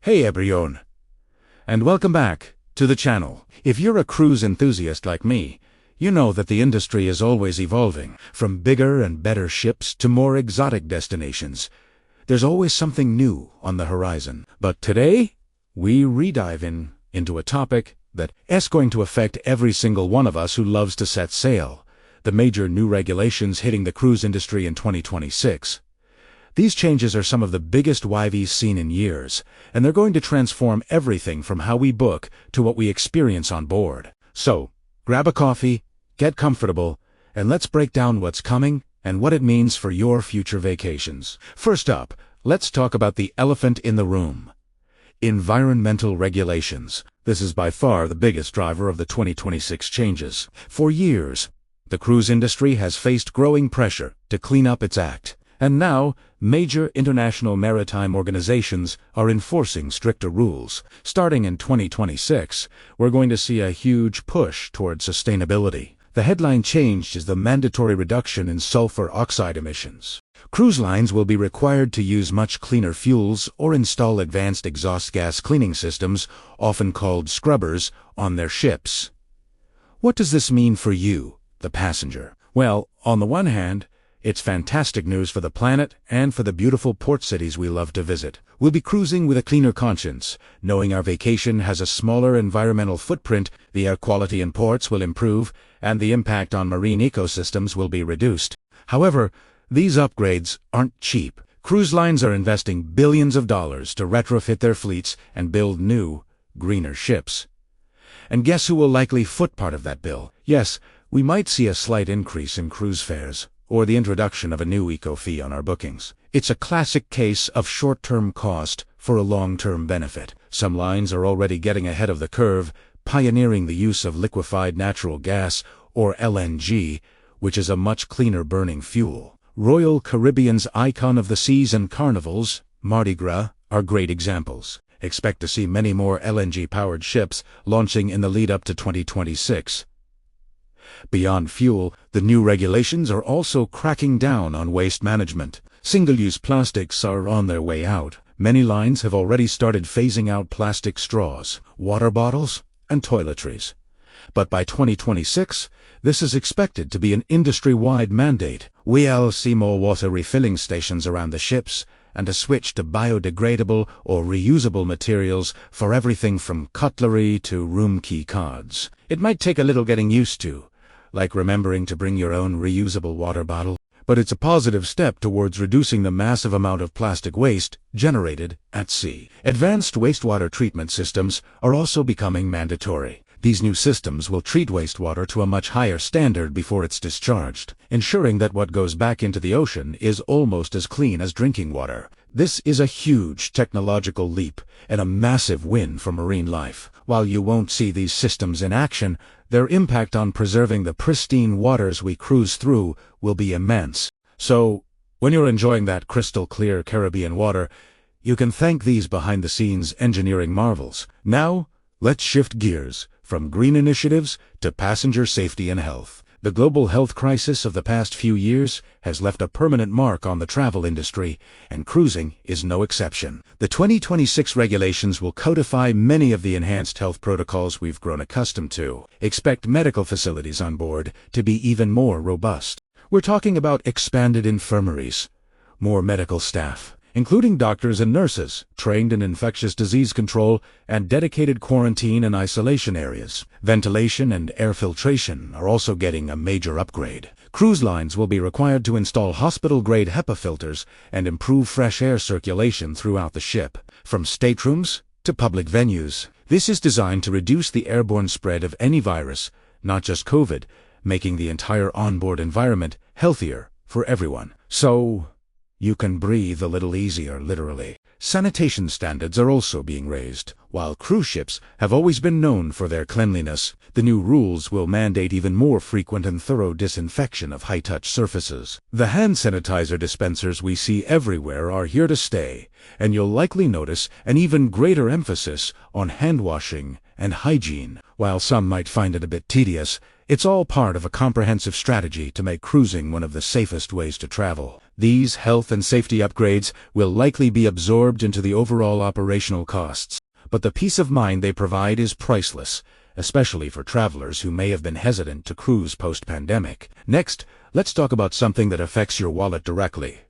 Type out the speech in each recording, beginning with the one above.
Hey everyone, and welcome back to the channel. If you're a cruise enthusiast like me, you know that the industry is always evolving, from bigger and better ships to more exotic destinations. There's always something new on the horizon. But today, we redive into a topic that is going to affect every single one of us who loves to set sail: the major new regulations hitting the cruise industry in 2026. These changes are some of the biggest we've seen in years, and they're going to transform everything from how we book to what we experience on board. So, grab a coffee, get comfortable, and let's break down what's coming and what it means for your future vacations. First up, let's talk about the elephant in the room: environmental regulations. This is by far the biggest driver of the 2026 changes. For years, the cruise industry has faced growing pressure to clean up its act. And now, major international maritime organizations are enforcing stricter rules. Starting in 2026, we're going to see a huge push toward sustainability. The headline change is the mandatory reduction in sulfur oxide emissions. Cruise lines will be required to use much cleaner fuels or install advanced exhaust gas cleaning systems, often called scrubbers, on their ships. What does this mean for you, the passenger? Well, on the one hand, it's fantastic news for the planet and for the beautiful port cities we love to visit. We'll be cruising with a cleaner conscience, knowing our vacation has a smaller environmental footprint, the air quality in ports will improve, and the impact on marine ecosystems will be reduced. However, these upgrades aren't cheap. Cruise lines are investing billions of dollars to retrofit their fleets and build new, greener ships. And guess who will likely foot part of that bill? Yes, we might see a slight increase in cruise fares, or the introduction of a new eco-fee on our bookings. It's a classic case of short-term cost for a long-term benefit. Some lines are already getting ahead of the curve, pioneering the use of liquefied natural gas, or LNG, which is a much cleaner burning fuel. Royal Caribbean's Icon of the Seas and Carnivals, Mardi Gras, are great examples. Expect to see many more LNG-powered ships launching in the lead-up to 2026. Beyond fuel, the new regulations are also cracking down on waste management. Single-use plastics are on their way out. Many lines have already started phasing out plastic straws, water bottles, and toiletries. But by 2026, this is expected to be an industry-wide mandate. We'll see more water refilling stations around the ships, and a switch to biodegradable or reusable materials for everything from cutlery to room key cards. It might take a little getting used to, like remembering to bring your own reusable water bottle, but it's a positive step towards reducing the massive amount of plastic waste generated at sea. Advanced wastewater treatment systems are also becoming mandatory. These new systems will treat wastewater to a much higher standard before it's discharged, ensuring that what goes back into the ocean is almost as clean as drinking water. This is a huge technological leap and a massive win for marine life. While you won't see these systems in action, their impact on preserving the pristine waters we cruise through will be immense. So, when you're enjoying that crystal-clear Caribbean water, you can thank these behind-the-scenes engineering marvels. Now, let's shift gears from green initiatives to passenger safety and health. The global health crisis of the past few years has left a permanent mark on the travel industry, and cruising is no exception. The 2026 regulations will codify many of the enhanced health protocols we've grown accustomed to. Expect medical facilities on board to be even more robust. We're talking about expanded infirmaries, more medical staff, including doctors and nurses, trained in infectious disease control, and dedicated quarantine and isolation areas. Ventilation and air filtration are also getting a major upgrade. Cruise lines will be required to install hospital-grade HEPA filters and improve fresh air circulation throughout the ship, from staterooms to public venues. This is designed to reduce the airborne spread of any virus, not just COVID, making the entire onboard environment healthier for everyone. So, you can breathe a little easier, literally. Sanitation standards are also being raised. While cruise ships have always been known for their cleanliness, the new rules will mandate even more frequent and thorough disinfection of high-touch surfaces. The hand sanitizer dispensers we see everywhere are here to stay, and you'll likely notice an even greater emphasis on hand washing and hygiene. While some might find it a bit tedious, it's all part of a comprehensive strategy to make cruising one of the safest ways to travel. These health and safety upgrades will likely be absorbed into the overall operational costs, but the peace of mind they provide is priceless, especially for travelers who may have been hesitant to cruise post-pandemic. Next, let's talk about something that affects your wallet directly: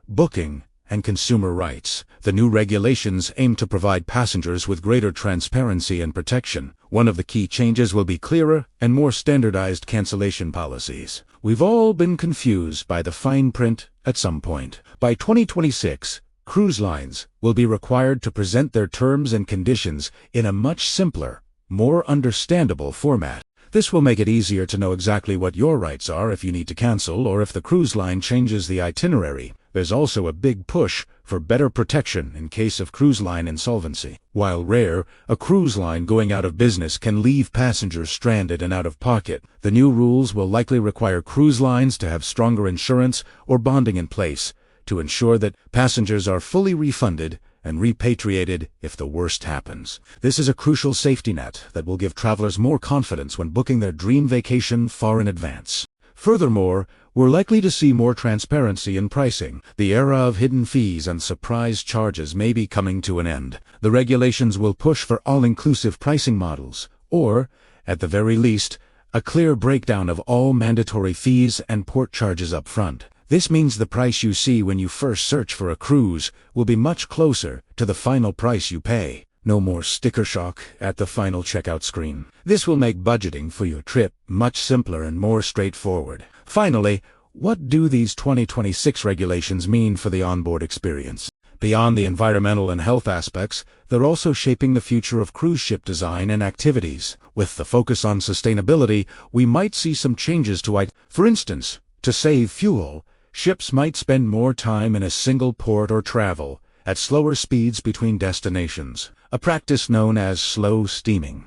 booking and consumer rights. The new regulations aim to provide passengers with greater transparency and protection. One of the key changes will be clearer and more standardized cancellation policies. We've all been confused by the fine print at some point. By 2026, cruise lines will be required to present their terms and conditions in a much simpler, more understandable format. This will make it easier to know exactly what your rights are if you need to cancel or if the cruise line changes the itinerary. There's also a big push for better protection in case of cruise line insolvency. While rare, a cruise line going out of business can leave passengers stranded and out of pocket. The new rules will likely require cruise lines to have stronger insurance or bonding in place to ensure that passengers are fully refunded and repatriated if the worst happens. This is a crucial safety net that will give travelers more confidence when booking their dream vacation far in advance. Furthermore, we're likely to see more transparency in pricing. The era of hidden fees and surprise charges may be coming to an end. The regulations will push for all-inclusive pricing models, or, at the very least, a clear breakdown of all mandatory fees and port charges up front. This means the price you see when you first search for a cruise will be much closer to the final price you pay. No more sticker shock at the final checkout screen. This will make budgeting for your trip much simpler and more straightforward. Finally, what do these 2026 regulations mean for the onboard experience? Beyond the environmental and health aspects, they're also shaping the future of cruise ship design and activities. With the focus on sustainability, we might see some changes to it. For instance, to save fuel, ships might spend more time in a single port or travel at slower speeds between destinations, a practice known as slow steaming.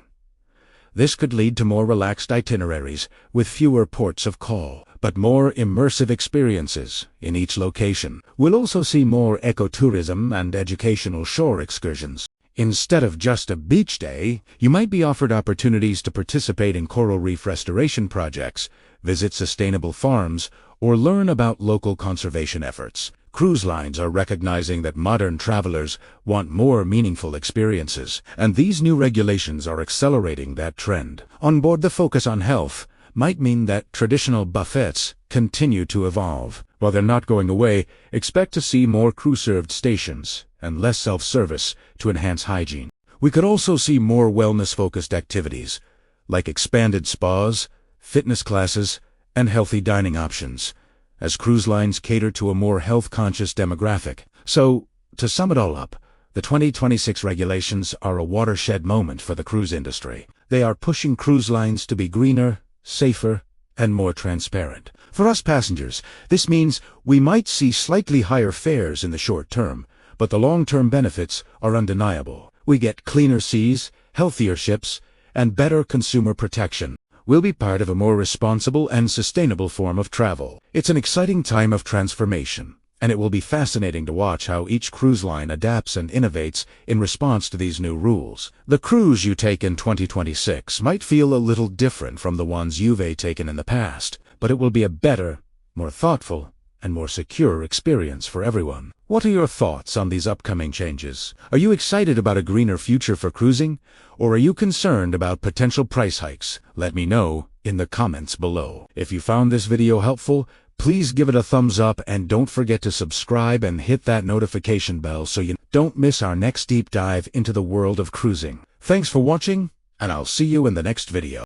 This could lead to more relaxed itineraries with fewer ports of call, but more immersive experiences in each location. We'll also see more ecotourism and educational shore excursions. Instead of just a beach day, you might be offered opportunities to participate in coral reef restoration projects, visit sustainable farms, or learn about local conservation efforts. Cruise lines are recognizing that modern travelers want more meaningful experiences, and these new regulations are accelerating that trend. On board, the focus on health might mean that traditional buffets continue to evolve. While they're not going away, expect to see more crew-served stations and less self-service to enhance hygiene. We could also see more wellness-focused activities, like expanded spas, fitness classes, and healthy dining options, as cruise lines cater to a more health-conscious demographic. So, to sum it all up, the 2026 regulations are a watershed moment for the cruise industry. They are pushing cruise lines to be greener, safer, and more transparent. For us passengers, this means we might see slightly higher fares in the short term, but the long-term benefits are undeniable. We get cleaner seas, healthier ships, and better consumer protection. We'll be part of a more responsible and sustainable form of travel. It's an exciting time of transformation, and it will be fascinating to watch how each cruise line adapts and innovates in response to these new rules. The cruise you take in 2026 might feel a little different from the ones you've taken in the past, but it will be a better, more thoughtful, and more secure experience for everyone. What are your thoughts on these upcoming changes? Are you excited about a greener future for cruising, or are you concerned about potential price hikes? Let me know in the comments below. If you found this video helpful, please give it a thumbs up and don't forget to subscribe and hit that notification bell so you don't miss our next deep dive into the world of cruising. Thanks for watching, and I'll see you in the next video.